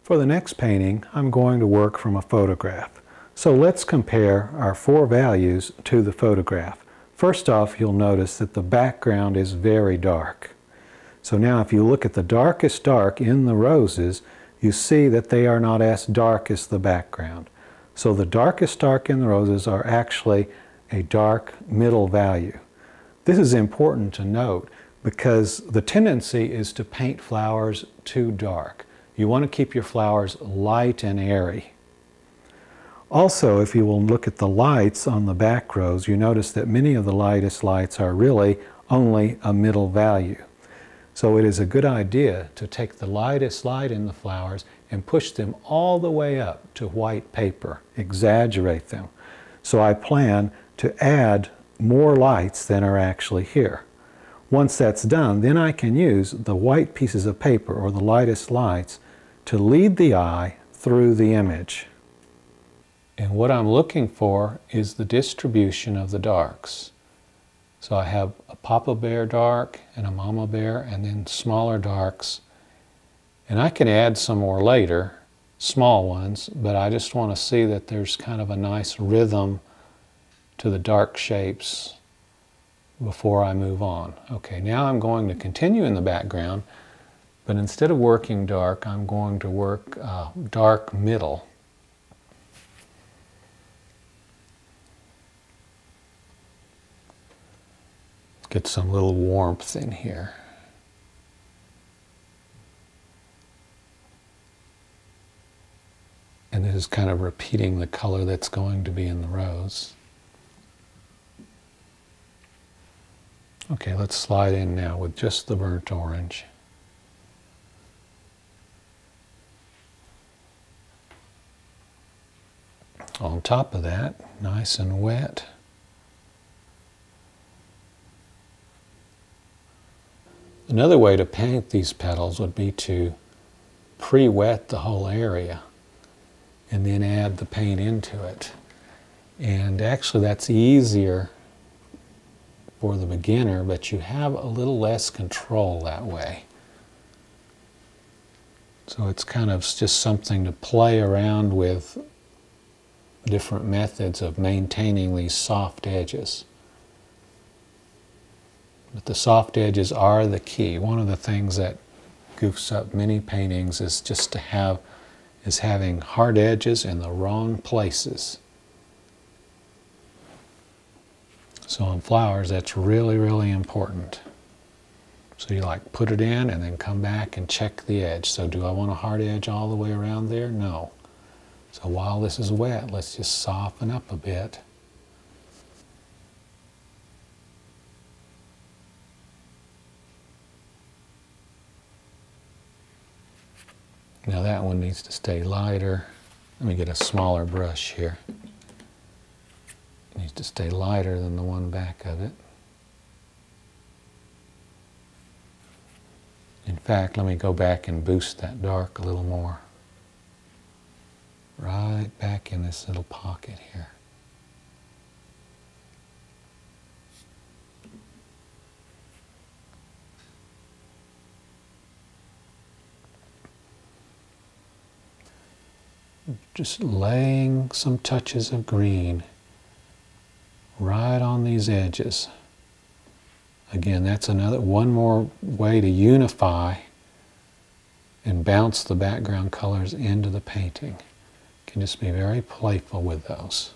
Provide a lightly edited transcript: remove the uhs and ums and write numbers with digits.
For the next painting, I'm going to work from a photograph. So let's compare our four values to the photograph. First off, you'll notice that the background is very dark. So now if you look at the darkest dark in the roses, you see that they are not as dark as the background. So the darkest dark in the roses are actually a dark middle value. This is important to note because the tendency is to paint flowers too dark. You want to keep your flowers light and airy. Also, if you will look at the lights on the back rows, you notice that many of the lightest lights are really only a middle value. So it is a good idea to take the lightest light in the flowers and push them all the way up to white paper, exaggerate them. So I plan to add more lights than are actually here. Once that's done, then I can use the white pieces of paper or the lightest lights to lead the eye through the image. And what I'm looking for is the distribution of the darks. So I have a Papa Bear dark and a Mama Bear and then smaller darks. And I can add some more later, small ones, but I just want to see that there's kind of a nice rhythm to the dark shapes before I move on. Okay, now I'm going to continue in the background, but instead of working dark, I'm going to work dark middle. Get some little warmth in here. And this is kind of repeating the color that's going to be in the rose. Okay, let's slide in now with just the burnt orange. On top of that, nice and wet. Another way to paint these petals would be to pre-wet the whole area and then add the paint into it. And actually that's easier for the beginner, but you have a little less control that way. So it's kind of just something to play around with different methods of maintaining these soft edges. But the soft edges are the key. One of the things that goofs up many paintings is just to having hard edges in the wrong places. So on flowers, that's really, really important. So you like put it in and then come back and check the edge. So do I want a hard edge all the way around there? No. So while this is wet, let's just soften up a bit. Now that one needs to stay lighter. Let me get a smaller brush here. It needs to stay lighter than the one back of it. In fact, let me go back and boost that dark a little more. Right back in this little pocket here. Just laying some touches of green right on these edges. Again, that's one more way to unify and bounce the background colors into the painting. You can just be very playful with those.